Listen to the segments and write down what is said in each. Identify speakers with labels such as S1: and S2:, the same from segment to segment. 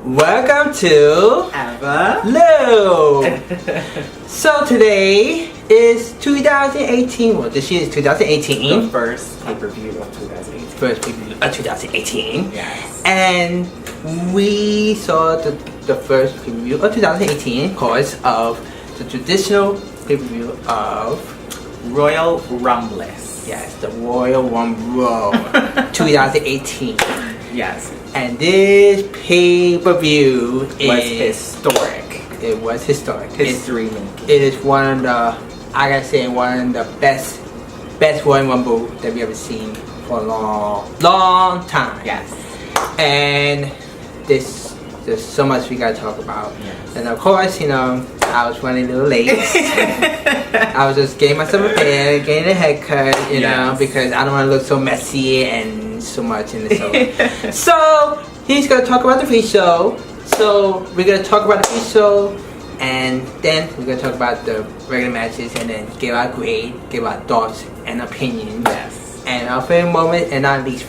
S1: Welcome to Evalou. So today is 2018. Well, this year is 2018.
S2: The first pay-per-view of 2018.
S1: First pay-per-view of 2018.
S2: Yes.
S1: And we saw the first pay-per-view of 2018 because of the traditional pay-per-view of
S2: Royal Rumble.
S1: Yes, the Royal Rumble 2018.
S2: Yes.
S1: And this pay-per-view
S2: was historic.
S1: It was historic.
S2: History making.
S1: It is one of the, I gotta say, one of the best Royal Rumble that we ever seen for a long time.
S2: Yes.
S1: And there's so much we gotta talk about.
S2: Yes.
S1: And of course, you know, I was running a little late. I was just getting myself prepared, getting a haircut, you know, because I don't want to look so messy and so much in the show. So he's gonna talk about the pre-show. So we're gonna talk about the pre-show, and then we're gonna talk about the regular matches, and then give our grade, give our thoughts and opinions.
S2: Yes.
S1: And our favorite moment and our least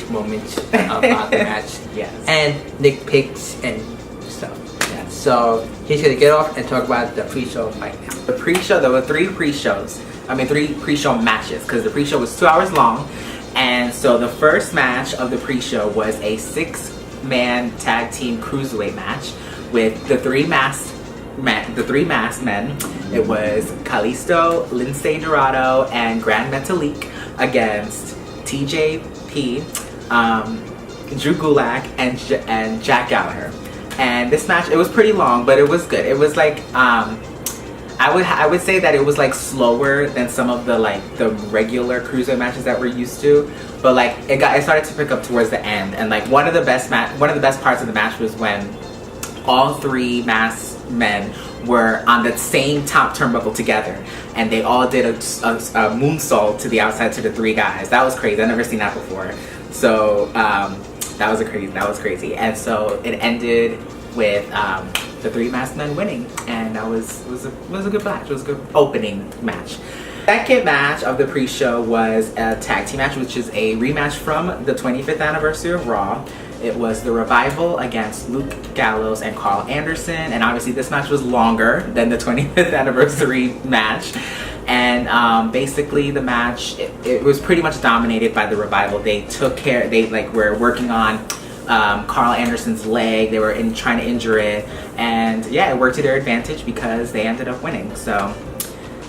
S1: moments about the match.
S2: Yes.
S1: And Nick picks and stuff. Yes. So he's gonna get off and talk about the pre-show right now.
S2: The pre-show, there were three pre-show matches, because the pre-show was 2 hours long. And so the first match of the pre-show was a 6-man tag team cruiserweight match with the three masked men. It was Kalisto, Lindsay Dorado, and Grand Metalik against TJP, Drew Gulak, and Jack Gallagher. And this match, it was pretty long, but it was good. It was like I would say that it was like slower than some of the regular cruiserweight matches that we're used to, but like it started to pick up towards the end. And like one of the best parts of the match was when all three masked men were on the same top turnbuckle together, and they all did a moonsault to the outside to the three guys. That was crazy. I've never seen that before. So that was crazy. And so it ended with the three masked men winning, and that was a good match. It was a good opening match. Second match of the pre-show was a tag team match, which is a rematch from the 25th anniversary of Raw. It was the Revival against Luke Gallows and Carl Anderson, and obviously this match was longer than the 25th anniversary match. And basically the match, it was pretty much dominated by the Revival. They were working on Carl Anderson's leg. They were trying to injure it, and yeah, it worked to their advantage because they ended up winning. So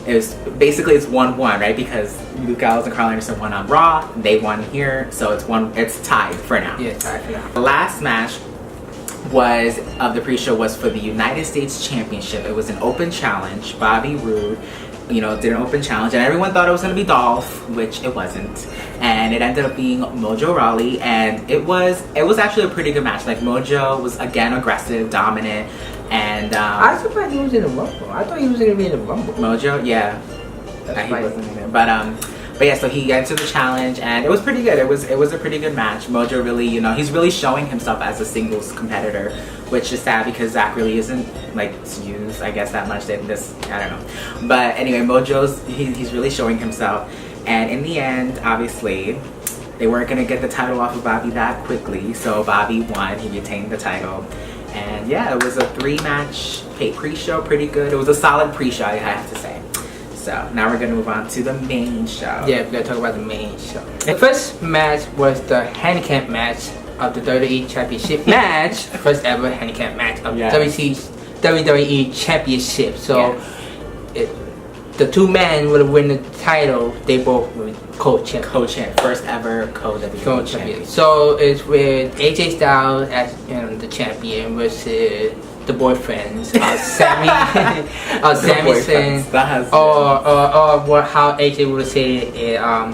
S2: it's 1-1, right? Because Luke Gallows and Carl Anderson won on Raw, they won here, so it's tied for now.
S1: Yeah, tied for now.
S2: The last match of the pre-show was for the United States Championship. It was an open challenge. Bobby Roode, did an open challenge, and everyone thought it was going to be Dolph, which it wasn't, and it ended up being Mojo Rawley, and it was actually a pretty good match. Like, Mojo was again aggressive, dominant, and
S1: I was surprised he was in the Rumble. I thought he was going to be in the Rumble.
S2: Mojo, yeah, he wasn't in there, but yeah, so he entered the challenge, and it was pretty good. It was a pretty good match. Mojo really, he's really showing himself as a singles competitor, which is sad because Zach really isn't used, I guess, that much in this. I don't know, but anyway, he's really showing himself, and in the end, obviously, they weren't gonna get the title off of Bobby that quickly, so Bobby won. He retained the title, and yeah, it was a 3-match pre-show, pretty good. It was a solid pre-show, I have to say. So now we're gonna move on to the main show.
S1: Yeah, we're gonna talk about the main show. The first match was the handicap match of the WWE Championship match. First ever handicap match of WWE Championship. So the two men would have won the title. They both were co-champ.
S2: First ever co-WWE champion.
S1: So it's with AJ Styles as the champion versus the boyfriends, Sammy, Sami Zayn, or how AJ would say it, how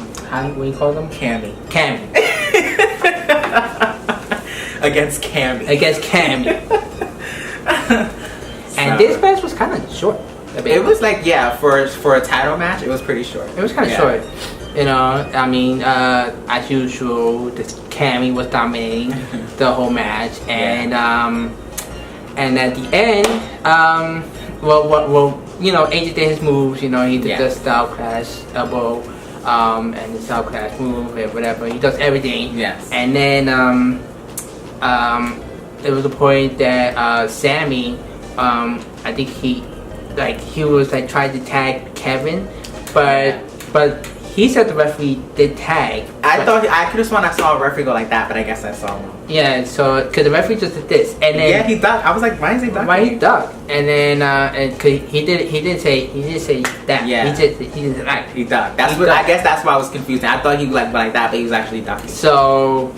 S1: do you call them?
S2: Cammy. Against Cammy.
S1: And this match was kind of short.
S2: It was for a title match, it was pretty short.
S1: It was kind of short. As usual, Cammy was dominating the whole match, and at the end, AJ did his moves. He did the Style Clash elbow, and the Style Clash move, and whatever. He does everything.
S2: Yes.
S1: And then it was a point that Sammy, I think he was like trying to tag Kevin, but he said the referee did tag.
S2: I thought I could have sworn I saw a referee go like that, but I guess I saw one.
S1: Yeah, so because the referee just did this, and then
S2: he ducked. I was like, why is he ducking?
S1: Why he ducked? And then and cause he did say that.
S2: Yeah,
S1: he did like
S2: he ducked. That's what I guess. That's why I was confused. I thought he was like that, but he was actually ducking.
S1: So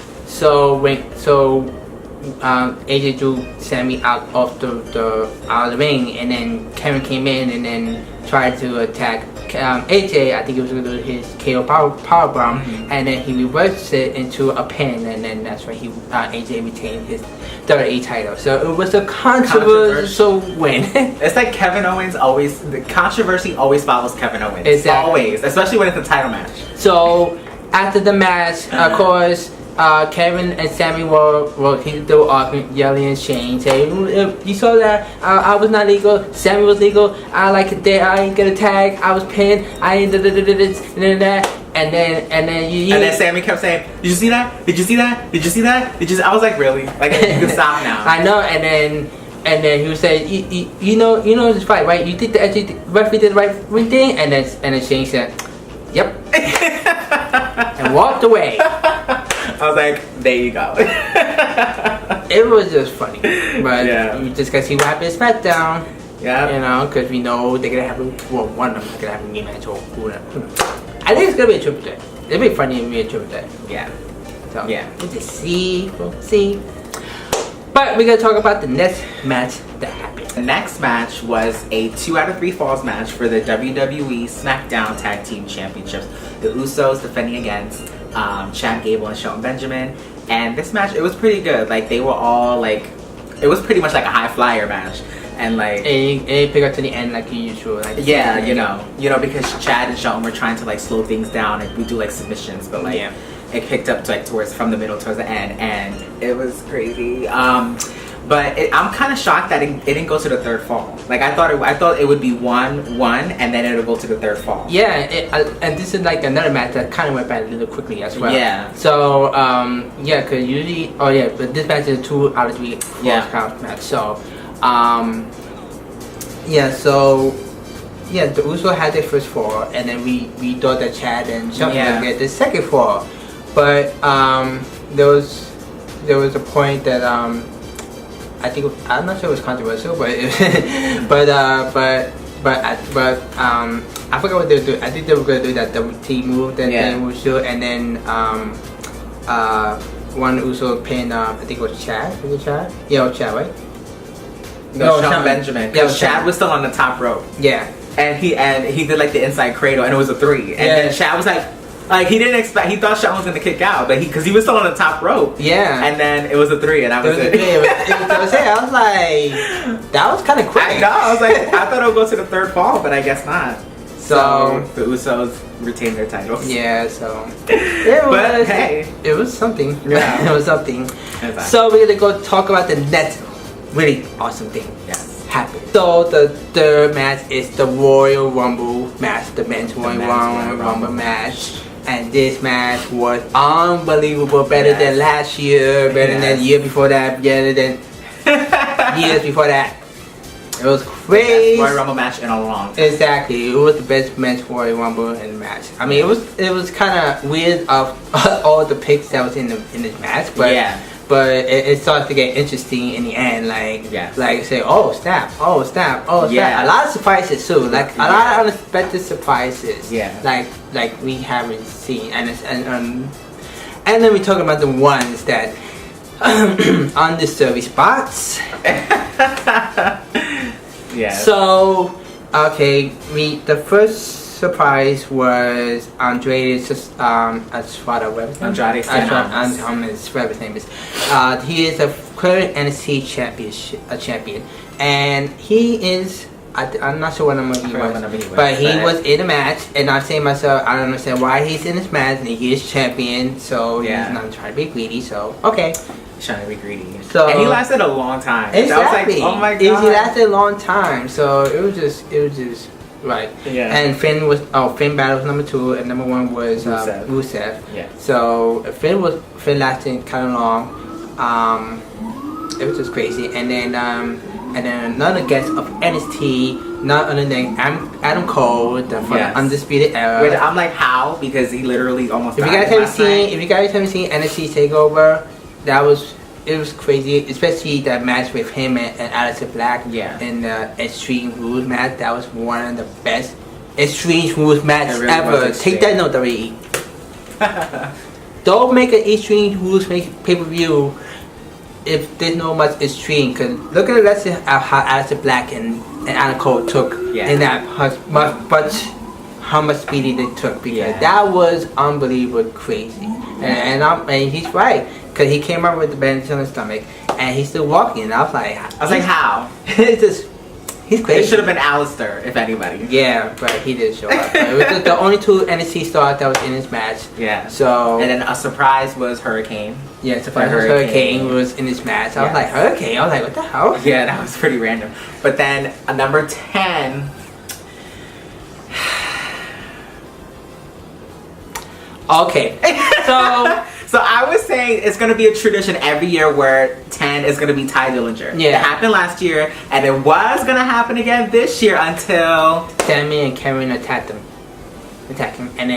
S1: AJ drew Sammy out of the ring, and then Kevin came in and then tried to attack AJ. I think he was going to do his KO power bomb, and then he reversed it into a pin, and then that's when AJ retained his WWE title. So it was a controversial win.
S2: It's like Kevin Owens the controversy always follows Kevin Owens.
S1: Exactly.
S2: Always, especially when it's a title match.
S1: So after the match, of course, Kevin and Sammy were arguing, yelling and saying, you saw that I was not legal, Sammy was legal, I like it there, I ain't get a tag, I was pinned, I ain't this and that, and then
S2: Sammy kept saying, did you see that? Did you see that? Did you see that? I was like, really? Like, you can stop now.
S1: I know, and then he would say, you know this fight, right? You think the referee did the right thing? And then Shane said, yep. And walked away.
S2: I was like, there you go.
S1: It was just funny, but you just gotta see what happens at SmackDown.
S2: Yeah,
S1: you know, because we know they're gonna have one of them's gonna have a rematch or whatever. I think it's gonna be a triple threat. It'll be funny if it be a triple threat.
S2: Yeah.
S1: So we'll just see. We'll see. But we're gonna talk about the next match that happened.
S2: The next match was a 2 out of 3 falls match for the WWE SmackDown Tag Team Championships. The Usos defending against Chad Gable and Shelton Benjamin, and this match, it was pretty good. Like, they were all like, it was pretty much like a high flyer match, and like
S1: it picked up to the end like usual. Like,
S2: yeah, you know, because Chad and Shelton were trying to like slow things down, and we do like submissions, but like it picked up to like towards from the middle towards the end, and it was crazy. But I'm kind of shocked that it didn't go to the third fall. Like, I thought it would be one, and then it'll go to the third fall.
S1: Yeah, and this is like another match that kind of went by a little quickly as well.
S2: Yeah.
S1: So because usually, but this match is a 2 out of 3 falls count match. So the Uso had their first fall, and then we thought that Chad and Shelton would get the second fall, but there was a point that I think I'm not sure it was controversial, but I forgot what they were doing. I think they were gonna do that WT move that they would show, and then one Uso pinned I think it was Chad. Was it Chad? Yeah, it was Chad, right?
S2: No, Shelton Benjamin. Because Chad was still on the top rope.
S1: Yeah.
S2: And he did like the inside cradle, and it was a 3. And then Chad was like he didn't expect. He thought Shelton was gonna kick out, but because he was still on the top rope.
S1: Yeah.
S2: And then it was a 3, and I was
S1: I was like, that was kind of quick.
S2: I know. I was like, I thought it would go to the third fall, but I guess not. So the Usos retained their titles.
S1: Yeah. So. It was something.
S2: Yeah.
S1: It was something.
S2: Exactly.
S1: So we're gonna go talk about the next really awesome thing.
S2: Yes.
S1: Happened. So the third match is the Royal Rumble match, the men's Royal Rumble match. And this match was unbelievable, better than last year, better than the year before that, better than years before that. It was crazy.
S2: Royal Rumble match in a long time.
S1: Exactly, it was the best men's Royal Rumble in the match. I mean, it was kind of weird of all the picks that was in this match, but it starts to get interesting in the end. Like say, oh snap.
S2: Yeah.
S1: A lot of surprises too. Like a lot of unexpected surprises.
S2: Yeah.
S1: Like we haven't seen, and then we talk about the ones that undeserved spots.
S2: Yeah.
S1: So the first surprise was Andrade Espada, whatever his name is. He is a current NXT champion, and he is. I'm not sure what number he was, but he was in a match, and I'm saying to myself, I don't understand why he's in this match, and he is champion, so he's not trying to be greedy. So okay.
S2: Trying to be greedy.
S1: So,
S2: and he lasted a long time.
S1: Exactly.
S2: I was like, oh my god.
S1: He lasted a long time. So it was just right. Yeah. And Finn battle was number 2, and number 1 was Rusev.
S2: Yeah.
S1: So Finn lasted kind of long. It was just crazy. And then another guest of NXT, not other than Adam Cole, the from Undisputed Era.
S2: Which I'm like, how? Because he literally almost.
S1: If you guys haven't seen NXT Takeover, it was crazy, especially that match with him and Aleister Black.
S2: Yeah.
S1: In the Extreme Rules match, that was one of the best Extreme Rules matches really ever. Take that note, WWE. Don't make an Extreme Rules pay-per-view if there's no much extreme. Cause look at the lesson of how Aleister Black and Adam Cole took in that how much speedy they took, because that was unbelievable crazy. And he's right. Cause he came out with the bandage on his stomach, and he's still walking. And I was like,
S2: how?
S1: It's just, he's crazy.
S2: It should have been Aleister, if anybody.
S1: Yeah, but he didn't show up. It was just the only two NXT stars that was in this match.
S2: Yeah.
S1: So.
S2: And then a surprise was Hurricane.
S1: Yeah, surprise was Hurricane was in this match. I was like, Hurricane? I was like, what the hell?
S2: Yeah, that was pretty random. But then number 10.
S1: Okay.
S2: So I was saying it's going to be a tradition every year where 10 is going to be Ty Dillinger.
S1: Yeah.
S2: It happened last year, and it was going to happen again this year until
S1: Sammy and Karen attacked him, and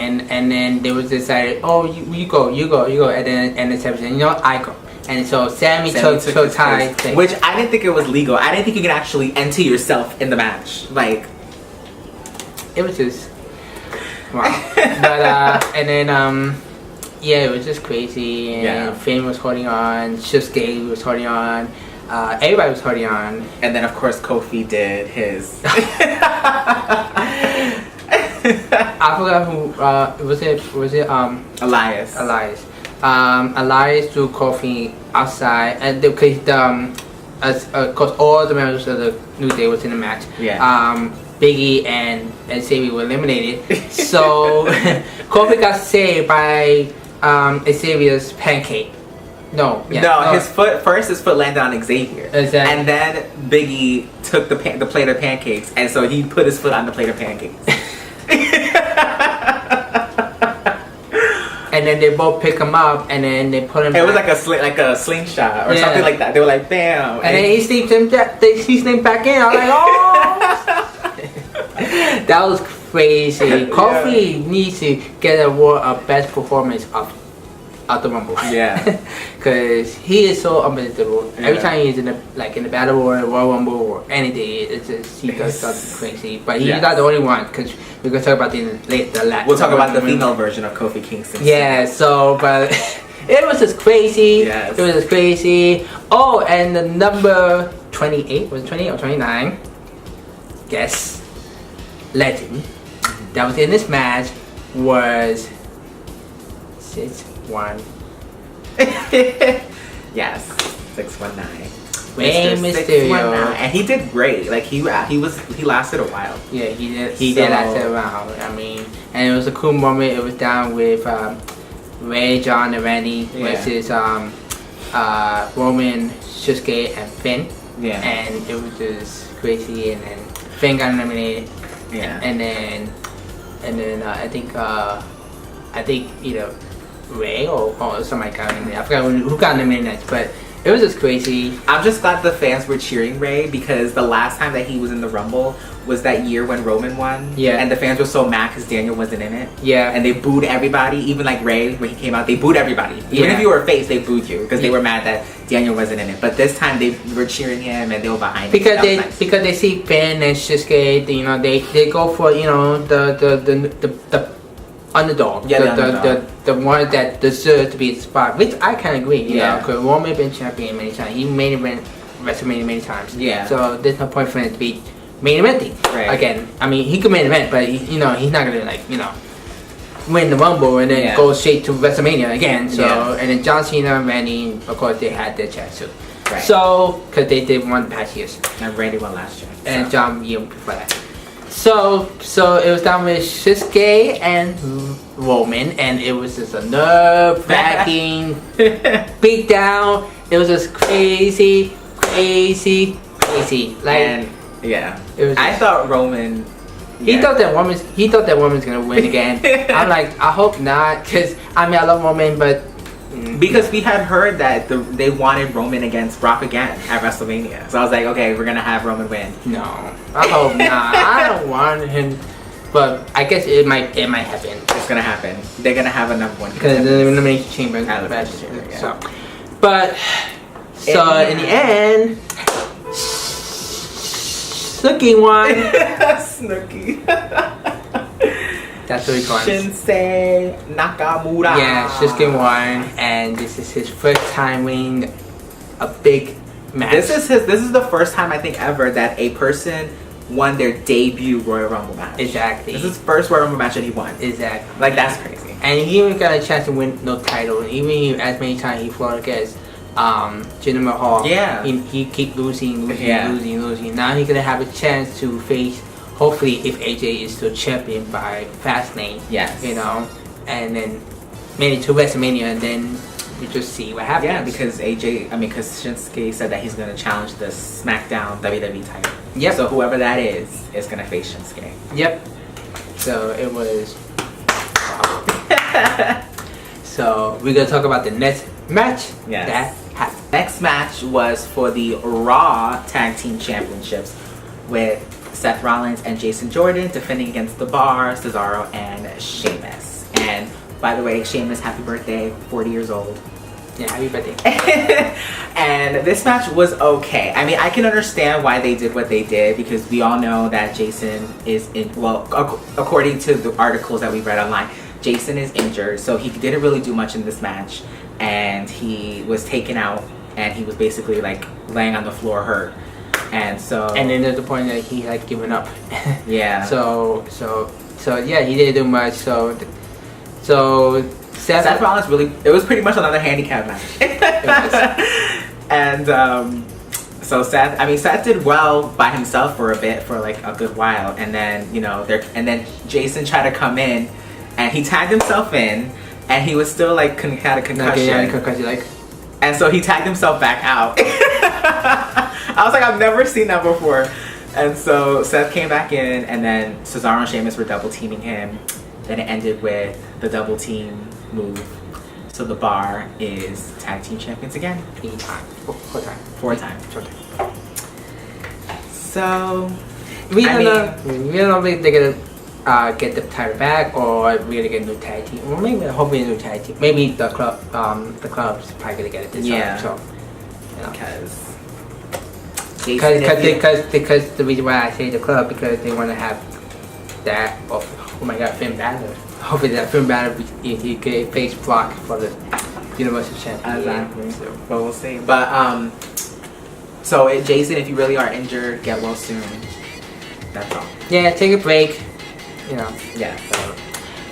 S1: then they was decided, oh, you go, and then Sammy said, you know what, I go. And so Sammy took Ty,
S2: which I didn't think it was legal. I didn't think you could actually enter yourself in the match. Like,
S1: it was just wow. But and then yeah, it was just crazy. And Finn was holding on. Shinsuke was holding on. Everybody was holding on.
S2: And then, of course, Kofi did his.
S1: I forgot who. Was it?
S2: Elias.
S1: Elias threw Kofi outside, and because cause all the members of the New Day was in the match.
S2: Yeah.
S1: Biggie and Xavier were eliminated, so Kofi got saved by Xavier's pancake. His foot landed on Xavier, and then Biggie took the plate of pancakes, and so he put his foot on the plate of pancakes. And then they both pick him up, and then they put him.
S2: It was like a slingshot or something like that. They were like, bam,
S1: and then he sneaked him. He sneaked back in. I was like, oh. That was crazy. Kofi needs to get an award of best performance of the Rumble.
S2: Yeah,
S1: because he is so unpredictable. Every time he's in the Battle Royal, Royal Rumble, or anything, it's just he does something crazy. But he's not the only one, because we're gonna talk about the last.
S2: We'll talk about the female version of Kofi Kingston.
S1: Yeah. So, but it was just crazy.
S2: Yes.
S1: It was just crazy. Oh, and the number 28 was it 28 or 29? Guess. Legend that was in this match was 619.
S2: Yes, 619.
S1: Rey Mysterio,
S2: and he did great. Like he lasted a while.
S1: Yeah, he did. He did last a while. I mean, and it was a cool moment. It was down with Ray, John, and Randy versus Roman, Shinsuke, and Finn.
S2: Yeah,
S1: and it was just crazy. And then Finn got eliminated.
S2: Yeah,
S1: and then I think either Ray or somebody got eliminated. I forgot who got eliminated, but it was just crazy.
S2: I'm just glad the fans were cheering Ray, because the last time that he was in the Rumble was that year when Roman won.
S1: Yeah,
S2: and the fans were so mad because Daniel wasn't in it.
S1: Yeah,
S2: and they booed everybody. Even like Ray, when he came out, they booed everybody. Even if you were a face, they booed you because they were mad that Daniel wasn't in it. But this time they were cheering him and they were behind him.
S1: Because they see Finn and Shinsuke, you know, they go for, you know, the underdog, the one that deserves to be the spot, which I can agree. You know, because Roman been champion many times. He main event WrestleMania many times. Yeah. So there's no point for him to be main eventing again. I mean, he could main event, but he's not gonna win the Rumble and then go straight to WrestleMania again. So and then John Cena and Randy, of course, they had their chance too. Right. So because they did one the past years.
S2: And Randy won last year.
S1: And John year before that. So it was down with Shinsuke and Roman, and it was just a nerve-wracking beat down. It was just crazy. Like, it was.
S2: I thought Roman.
S1: He thought that woman's gonna win again. I'm like, I hope not, cause I mean I love Roman, but
S2: Because we had heard that they wanted Roman against Brock again at WrestleMania. So I was like, okay, we're gonna have Roman win.
S1: No, I hope not. I don't want him, but I guess it might happen.
S2: It's gonna happen. They're gonna have a number one
S1: because the Elimination Chamber match. So, but in the end, Snooki won.
S2: Snooki.
S1: That's what he won.
S2: Shinsei Nakamura.
S1: Yeah, Shinsuke won, and this is his first time winning a big match.
S2: This is the first time I think ever that a person won their debut Royal Rumble match.
S1: Exactly.
S2: This is his first Royal Rumble match that he won.
S1: Exactly.
S2: Like, that's crazy.
S1: And he even got a chance to win no title. Even as many times he fought against Jinder Mahal.
S2: Yeah.
S1: He keep losing. Now he's gonna have a chance to face, hopefully, if AJ is still champion by Fastlane.
S2: Yes.
S1: You know, and then maybe to WrestleMania, and then we just see what happens.
S2: Yeah, because because Shinsuke said that he's gonna challenge the SmackDown WWE title.
S1: Yep.
S2: So whoever that is gonna face Shinsuke.
S1: Yep. So it was. So we're gonna talk about the next match.
S2: Yes.
S1: That happened.
S2: Next match was for the Raw Tag Team Championships with Seth Rollins and Jason Jordan defending against The Bar, Cesaro, and Sheamus. And by the way, Sheamus, happy birthday, 40 years old.
S1: Yeah, happy birthday.
S2: And this match was okay. I mean, I can understand why they did what they did, because we all know that Jason is according to the articles that we read online, Jason is injured, so he didn't really do much in this match, and he was taken out, and he was basically like laying on the floor hurt. And
S1: then there's the point that he had given up.
S2: Yeah.
S1: So yeah, he didn't do much. So Seth
S2: Rollins it was pretty much another handicap match. And so Seth did well by himself for a bit, for like a good while, and then then Jason tried to come in, and he tagged himself in, and he was still like had a concussion. And so he tagged himself back out. I was like, I've never seen that before. And so Seth came back in, and then Cesaro and Sheamus were double teaming him. Then it ended with the double team move. So The Bar is tag team champions again.
S1: 4 times.
S2: 4 times. So
S1: we don't know if they're gonna get the title back, or we're gonna get a new tag team. Or maybe hopefully a new tag team. Maybe the club's probably gonna get it this time. So because the reason why I say the club, because they want to have that oh my god, Finn Balor. Hopefully that Finn Balor he could face Brock for the Universal Champion.
S2: Exactly. So, but we'll see. But so Jason, if you really are injured, get well soon. That's all.
S1: Yeah, take a break.
S2: Yeah.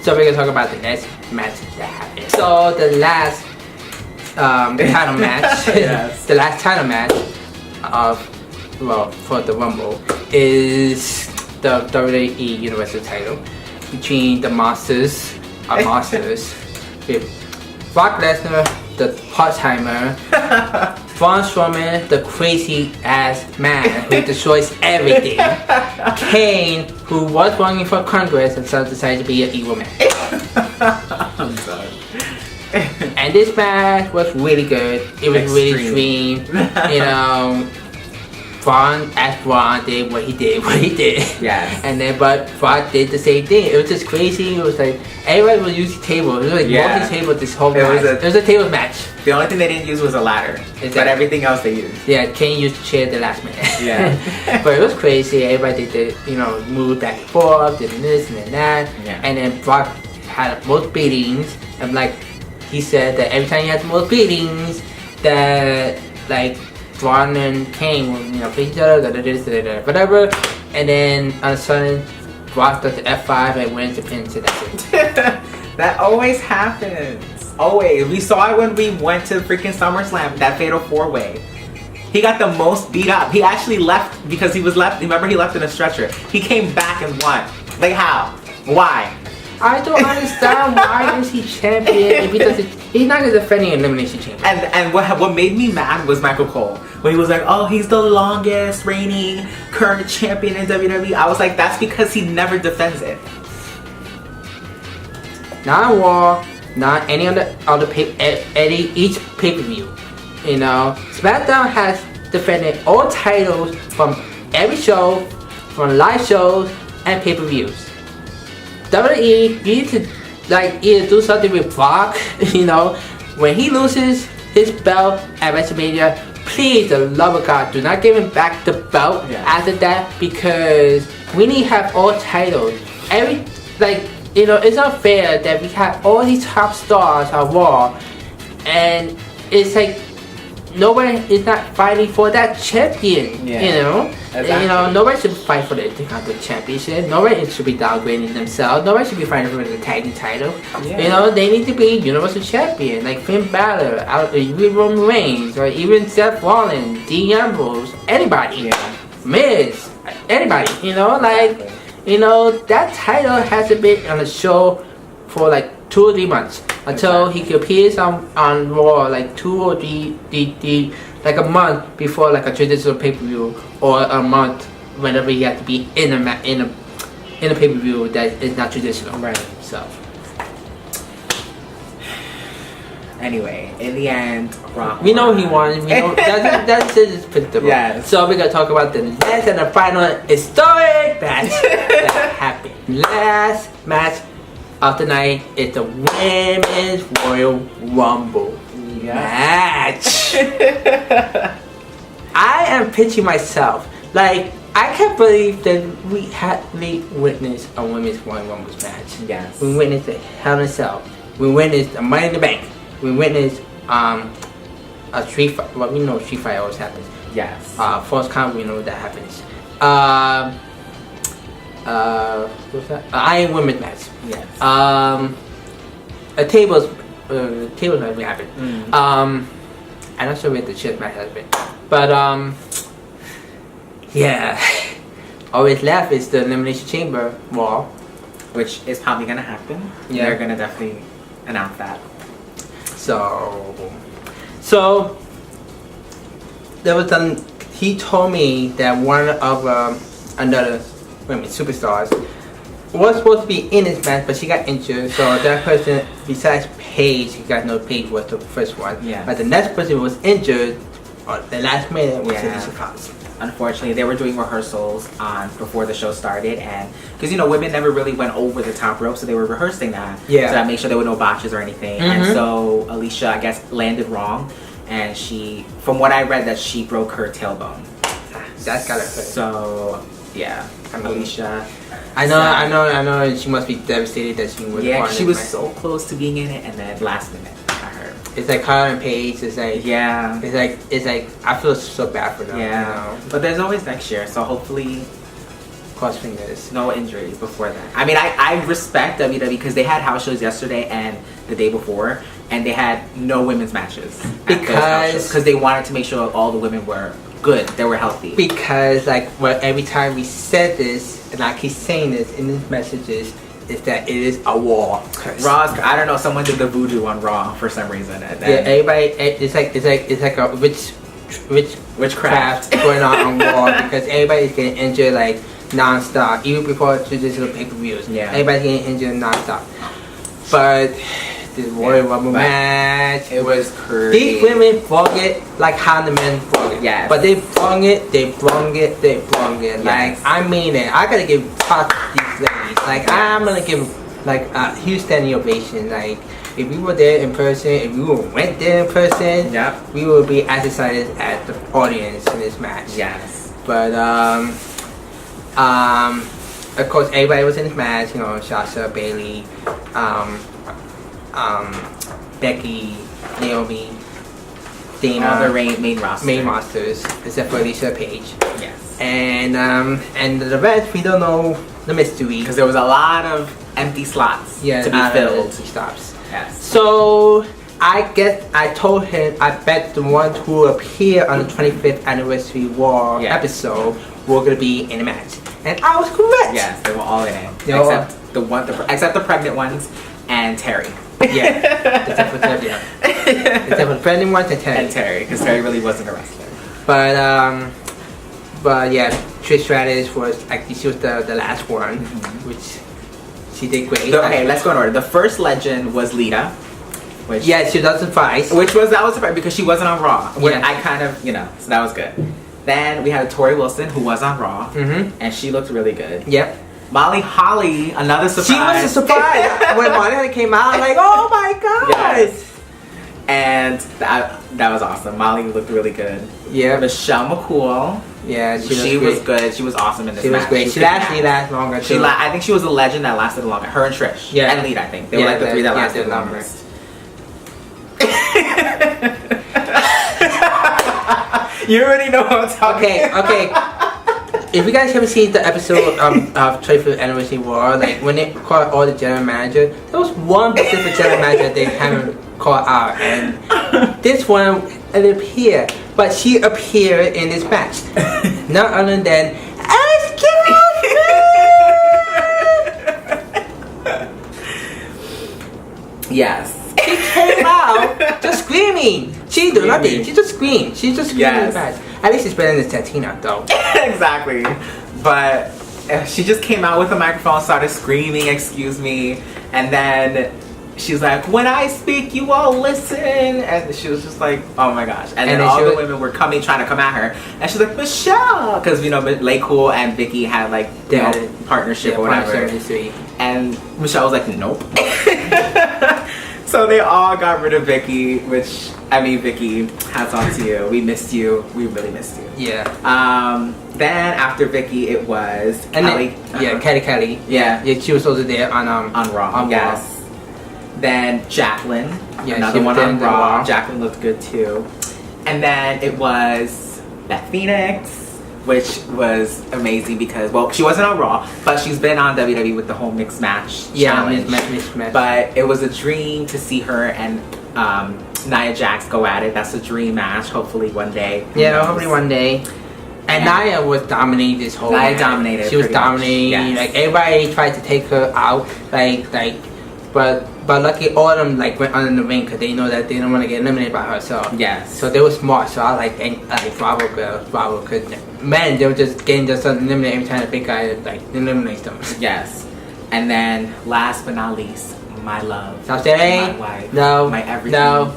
S1: So we're gonna talk about the next match that happened. So the last title match,
S2: yes.
S1: The last title match for the Rumble is the WWE Universal title between the Monsters with Brock Lesnar, the part-timer, Braun Strowman, the crazy ass man who destroys everything, Kane, who was running for Congress and so decided to be an evil man.
S2: I'm sorry.
S1: And this match was really good. It was really extreme. Braun did what he did.
S2: Yes.
S1: And then, but Brock did the same thing. It was just crazy. It was like, everybody was using tables. It was like multi-table this whole match. It was a table match.
S2: The only thing they didn't use was a ladder. Exactly. But everything else they used.
S1: Yeah, Kane used to chair the last minute.
S2: Yeah.
S1: But it was crazy. Everybody did, move back and forth, did this and then that.
S2: Yeah.
S1: And then Brock had most beatings. And like, he said that every time he had the most beatings, that like, Braun and Kane will, face each other, whatever, and then on a sudden, Brock does the F5 and wins the pin, so that's it.
S2: That always happens. Always. We saw it when we went to freaking SummerSlam, that Fatal 4-Way. He got the most beat up. He actually left because he was left. Remember, he left in a stretcher. He came back and won. Like, how? Why?
S1: I don't understand why is he champion if he doesn't. He's not gonna defend the elimination champion.
S2: And what made me mad was Michael Cole when he was like, "Oh, he's the longest reigning current champion in WWE." I was like, "That's because he never defends it."
S1: Not a war. not any other each pay-per-view. You know, SmackDown has defended all titles from every show, from live shows and pay-per-views. WWE, you need to like either do something with Brock. You know, when he loses his belt at WrestleMania, please, the love of God, do not give him back the belt after that, because we need to have all titles. It's not fair that we have all these top stars on Raw, and it's like nobody is not fighting for that champion. You know, exactly. You know, nobody should fight for the Intercontinental Championship. Nobody should be downgrading themselves. Nobody should be fighting for the tag team title. You know, they need to be Universal Champion, like Finn Balor, Roman Reigns, or even Seth Rollins, Dean Ambrose, anybody, Miz, anybody. You know, like you know, that title hasn't been on the show for like 2 or 3 months until he appears on Raw like 2 or 3 like a month before like a traditional pay-per-view, or a month whenever he has to be in a pay-per-view that is not traditional.
S2: Right.
S1: So
S2: anyway, in the end, Brock
S1: we know he won. We know that's his predictable.
S2: Yes.
S1: So we're gonna talk about the last and the final historic match that happened. Last match of the night is the Women's Royal Rumble match. I am pitching myself like I can't believe that we witnessed a Women's Royal Rumble match.
S2: Yes.
S1: We witnessed the Hell in a Cell. We witnessed the Money in the Bank. We witnessed a street fight. Well, we know street fight always happens.
S2: Yes.
S1: False count, we know that happens. What's that? Iron Women's match.
S2: Yes.
S1: A tables match will happen. I'm not sure where the chess match has been, but yeah. Always left is the Elimination Chamber Raw,
S2: which is probably gonna happen.
S1: Yeah.
S2: They're gonna definitely announce that.
S1: So there was he told me that one of another superstars was supposed to be in this match, but she got injured. So that person, besides Paige, he got no Paige was the first one.
S2: Yeah.
S1: But the next person was injured on the last minute was Alicia Fox.
S2: Unfortunately, they were doing rehearsals before the show started, and because you know women never really went over the top rope, so they were rehearsing that to make sure there were no botches or anything. And so Alicia, I guess, landed wrong, and she, from what I read, that she broke her tailbone.
S1: That's gotta hurt.
S2: So yeah, Alicia.
S1: I know. She must be devastated that she was.
S2: Yeah, she was so close to being in it, and then last minute, got hurt.
S1: It's like her and Paige. It's like It's like I feel so bad for them.
S2: Yeah,
S1: you know?
S2: But there's always next year, so hopefully,
S1: cross fingers.
S2: No injuries before that. I mean, I respect WWE because they had house shows yesterday and the day before, and they had no women's matches because they wanted to make sure all the women were good, they were healthy. Because
S1: every time we said this, and I keep saying this in these messages, is that it is a war curse.
S2: Raw, I don't know, someone did the voodoo on Raw for some reason. And
S1: yeah, everybody, it's like a witchcraft going on Raw because everybody's getting injured like non-stop, even before traditional pay-per-views. Yeah, everybody's getting injured non-stop. But the Royal Rumble match, it was crazy. These women flung it like how the men flung it. Yes. But they flung it. Yes. Like, I mean it. I gotta give props to these ladies. Like, I'm gonna give like a huge standing ovation. Like, if we were there in person, if we went there in person, we would be as excited as the audience in this match. Yes. But of course, everybody was in this match. You know, Sasha, Bailey, Becky, Naomi, Dana, all the main rosters, except for Alicia Paige. Yes. And the rest, we don't know the mystery
S2: because there was a lot of empty slots to be filled.
S1: Stops. Yes. So I told him I bet the ones who appear on the 25th anniversary Raw episode were gonna be in the match, and I was correct. Yes, they were all in it, except the pregnant ones and Terry. Yeah, except for Terry. Except for the pregnant ones and Terry. And Terry, because Terry really wasn't a wrestler. But yeah, Trish Stratus was she was the last one, which she did great. Okay, let's go in order. The first legend was Lita.
S2: Which,
S1: yeah, she was surprised.
S2: That was surprising because she wasn't on Raw.
S1: Yeah.
S2: I kind of, so that was good. Then we had Tori Wilson, who was on Raw, and she looked really good.
S1: Yep.
S2: Molly Holly, another surprise.
S1: She was a surprise when Molly Holly came out. I'm like, oh my god!
S2: Yes. And that was awesome. Molly looked really good.
S1: Yeah.
S2: Michelle McCool.
S1: Yeah,
S2: She was good. She was awesome in this match.
S1: She was great. She actually lasted longer too.
S2: I think she was a legend that lasted longer. Her and Trish.
S1: Yeah.
S2: And Lita, I think. They were like the three that lasted longest. You already know what I'm talking about.
S1: Okay. If you guys haven't seen the episode of 25th Anniversary War, like when they called all the general manager, there was one specific general manager they haven't called out, and this one appeared, but she appeared in this match. None other than
S2: Yes.
S1: She came out just screaming. She did nothing. She just screamed. She just screamed in the match. At least it's better than Santina, though.
S2: Exactly. But she just came out with a microphone, started screaming, excuse me, and then she's like, when I speak, you all listen. And she was just like, oh my gosh. And then all the women were trying to come at her. And she's like, Michelle. Because, Lay Cool and Vicky had like their partnership or whatever. And Michelle was like, nope. So they all got rid of Vicky, Vicky, hats off to you. We missed you. We really missed you.
S1: Yeah.
S2: Then after Vicky, it was
S1: Kelly. Kelly.
S2: Yeah.
S1: She was also there on
S2: Raw. Yes. Then Jacqueline. Yeah, another one on Raw. Jacqueline looked good too. And then it was Beth Phoenix, which was amazing because, well, she wasn't on Raw, but she's been on WWE with the whole mixed match challenge. Mixed match. But it was a dream to see her and Nia Jax go at it. That's a dream match. Hopefully one day.
S1: Yeah, hopefully one day. And Nia was dominating this whole match.
S2: Dominated.
S1: She was dominating. Yes. Like everybody tried to take her out. But lucky all of them went under the ring because they know that they don't want to get eliminated by herself. Yes. So they were smart. So I like Bravo girls, Bravo, because men, they were just getting themselves eliminated every time the big guy eliminates them. Yes.
S2: And then last but not least, my love.
S1: Stop saying.
S2: My wife.
S1: No.
S2: My everything.
S1: No.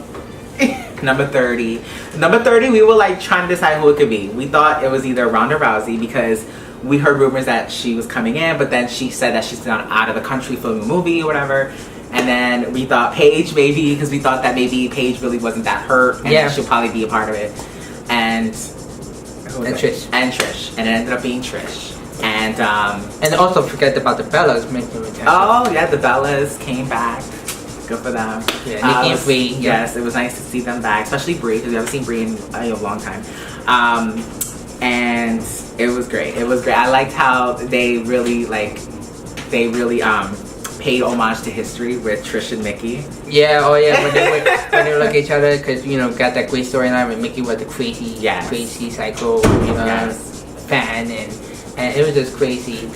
S2: Number 30. Number 30, we were trying to decide who it could be. We thought it was either Ronda Rousey because we heard rumors that she was coming in, but then she said that she's not out of the country filming a movie or whatever. And then we thought Paige maybe, because we thought that maybe Paige really wasn't that hurt, and she'll probably be a part of it. And
S1: Trish.
S2: And Trish. And it ended up being Trish. And
S1: also forget about the Bellas making return.
S2: Oh yeah, the Bellas came back. Good for them.
S1: Yeah, Nikki and Brie.
S2: Yes, it was nice to see them back, especially Brie, because we haven't seen Brie in a long time. And it was great. It was great. I liked how they really paid homage to history with Trish and Mickey.
S1: Yeah, when they look at each other, because got that great storyline with Mickey was the crazy psycho fan, and it was just crazy.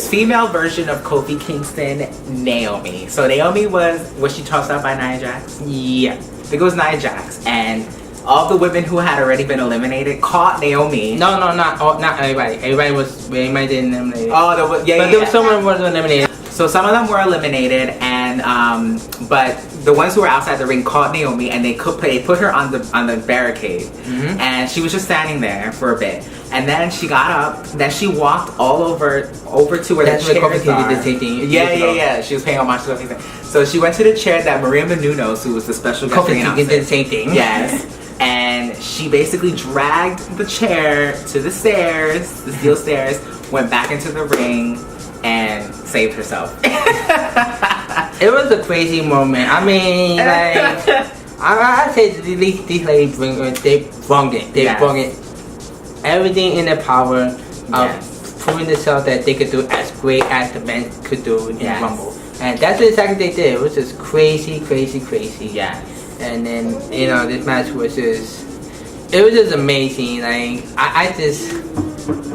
S2: Female version of Kofi Kingston, Naomi. So Naomi was she tossed out by Nia Jax? Yeah, I think it was Nia Jax, and all the women who had already been eliminated caught Naomi. No, not everybody. Everybody didn't eliminate. Oh, but there was someone who was eliminated. So some of them were eliminated, and but the ones who were outside the ring caught Naomi, and they put her on the barricade, and she was just standing there for a bit, and then she got up, then she walked all over to where the chairs are. Yeah. She was paying homage to Kofi. So she went to the chair that Maria Menounos, who was the special guest announcer, did the same thing. Yes. And she basically dragged the chair to the stairs, the steel stairs, went back into the ring, and saved herself. It was a crazy moment. I mean, I say these ladies they brung it. They brung it. Everything in their power of proving themselves that they could do as great as the men could do in Rumble. And that's exactly what they did. It was just crazy. Yeah. And then, this match was just amazing. I just,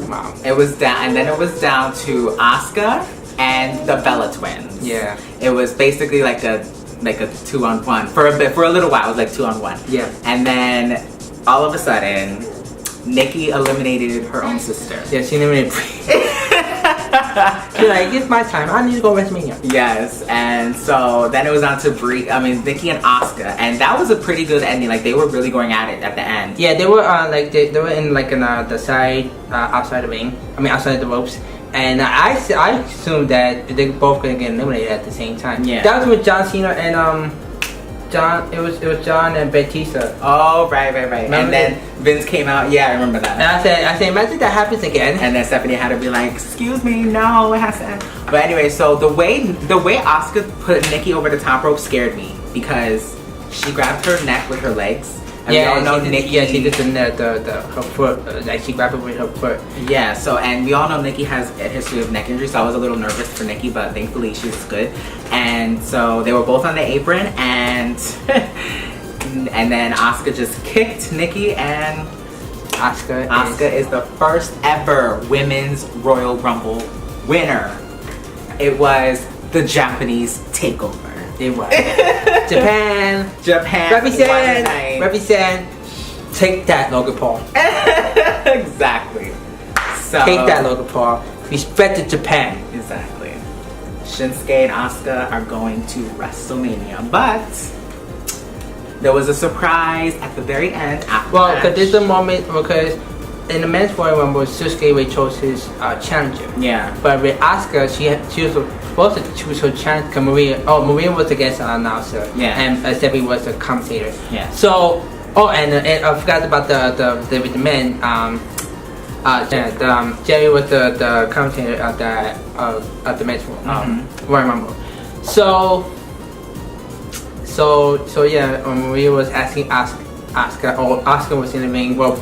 S2: wow. It was down, and then it was down to Asuka and the Bella Twins. Yeah. It was basically like a 2-on-1 for a little while. It was like 2-on-1. Yeah. And then all of a sudden, Nikki eliminated her own sister. Yeah, she eliminated Brie.
S1: She's like, it's my time. I need to go WrestleMania.
S2: Yes, and so then it was on to Nikki and Asuka, and that was a pretty good ending. Like they were really going at it at the end.
S1: Yeah, they were like they were in like in the side outside the ring. I mean outside the ropes. And I assumed that they both gonna get eliminated at the same time.
S2: Yeah.
S1: That was with John Cena and it was John and Batista.
S2: Oh right.
S1: Remember
S2: and then Vince came out. Yeah, I remember that.
S1: And I said, imagine that happens again.
S2: And then Stephanie had to be like, "Excuse me, no, it has to end." But anyway, so the way Asuka put Nikki over the top rope scared me because she grabbed her neck with her legs. And we all know Nikki.
S1: Yeah, she did her foot. Like she grabbed it with her foot.
S2: Yeah. So and we all know Nikki has a history of neck injury, so I was a little nervous for Nikki, but thankfully she was good. And so they were both on the apron, and and then Asuka just kicked Nikki, and Asuka is the first ever Women's Royal Rumble winner. It was the Japanese takeover.
S1: It was. Japan. Represent. Take that, Logan Paul.
S2: Exactly. So
S1: take that, Logan Paul. Respect Japan.
S2: Exactly. Shinsuke and Asuka are going to WrestleMania, but there was a surprise at the very end.
S1: Well, because there's a moment because in the men's Royal Rumble, Shinsuke chose his challenger.
S2: Yeah.
S1: But with Asuka, she was supposed to choose her challenger. Maria was the guest announcer.
S2: Yeah.
S1: And Stephanie was the commentator.
S2: Yeah.
S1: So, and I forgot about the with the men. Jerry was the commentator of the men's Royal Rumble. So yeah, Maria was asking Asuka, or Asuka was in the ring. Well,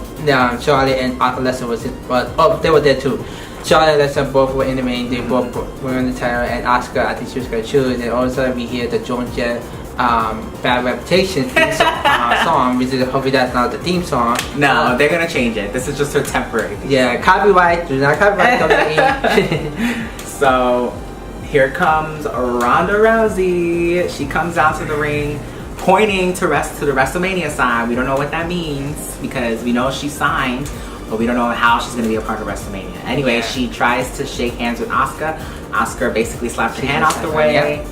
S1: Charlotte and Alexa was they were there too. Charlotte and Alexa both were in the ring. They both were in the title, and Asuka, I think she was gonna choose. And all of a sudden we hear the Joan Jett Bad Reputation theme song, which is hopefully that's not the theme song.
S2: No, they're gonna change it. This is just her temporary.
S1: Yeah, copyright. Do not copyright WWE.
S2: So here comes Ronda Rousey. She comes out to the ring, pointing to the WrestleMania sign. We don't know what that means because we know she signed, but we don't know how she's going to be a part of WrestleMania. Anyway, she tries to shake hands with Asuka. Asuka basically slapped her hand off the way,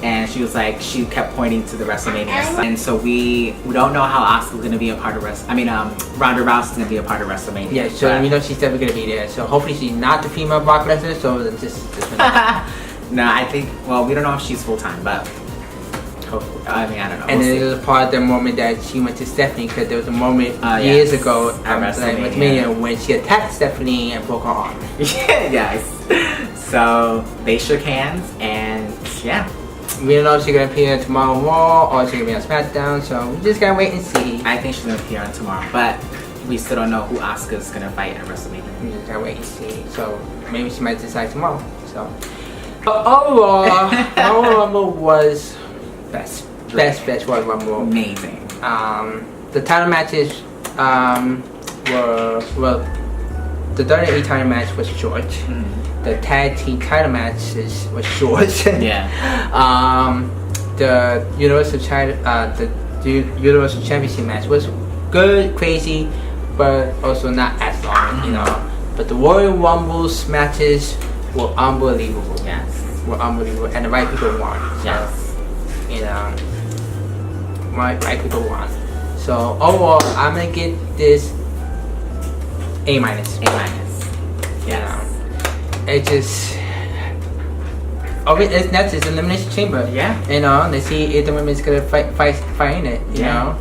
S2: and she was like, she kept pointing to the WrestleMania sign. And so we don't know how Asuka's going to be a part of Ronda Rousey's going to be a part of WrestleMania.
S1: Yeah, so we know she's definitely going to be there. So hopefully she's not the female Brock Lesnar. So just
S2: no, I think. Well, we don't know if she's full time, but. I mean, I don't know.
S1: And then there was a part of the moment that she went to Stephanie because there was a moment years ago at WrestleMania when she attacked Stephanie and broke her arm.
S2: Yes. So they shook hands and yeah.
S1: We don't know if she's gonna appear tomorrow Raw or she's gonna be on SmackDown. So we just gotta wait and see.
S2: I think she's gonna appear on tomorrow, but we still don't know who Asuka's gonna fight at WrestleMania.
S1: We just gotta wait and see. So maybe she might decide tomorrow. So overall, Royal Rumble was best Royal Rumble.
S2: Amazing.
S1: The title matches were the WWE title match was short. The tag team title matches was short.
S2: Yeah.
S1: The Universal Championship match was good, crazy, but also not as long, you know. But the Royal Rumbles matches were unbelievable.
S2: Yes.
S1: Were unbelievable, and the right people won. So,
S2: yes.
S1: You know, right people won. So overall, I'm gonna get this A-.
S2: Yeah.
S1: It just it's next is Elimination Chamber.
S2: Yeah.
S1: You know, they see if the women's gonna fight in it. You know.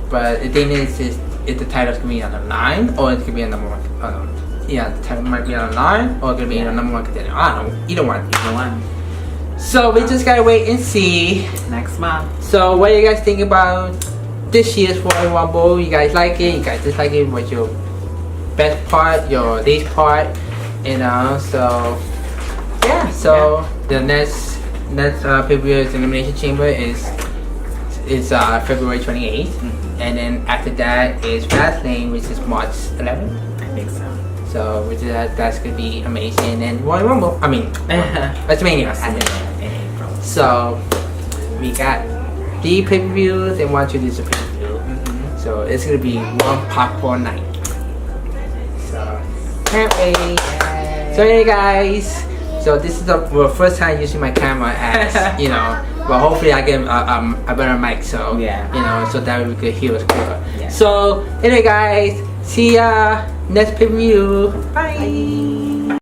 S1: But the thing is if the title's gonna be on the line or it's gonna be on number one. The title might be on the line or gonna be on the number one contender. I don't know. Either one. So we just gotta wait and see
S2: next month.
S1: So what do you guys think about this year's Royal Rumble? You guys like it? You guys dislike it? What's your best part? Your least part? You know. So yeah. So the next pay-per-view Elimination Chamber is February 28th, and then after that is Fastlane, which is March 11th.
S2: I think so.
S1: So which that's gonna be amazing. And Royal Rumble. I mean, WrestleMania. So we got the pay-per-views and one, 2 is a pay-per-view. So it's gonna be one popcorn night. So can't wait. So So anyway, guys, so this is the first time using my camera as you know. But hopefully I get a better mic, so
S2: yeah,
S1: you know, so that we could hear us clearer.
S2: Yeah.
S1: So anyway, guys, see ya next preview. Bye.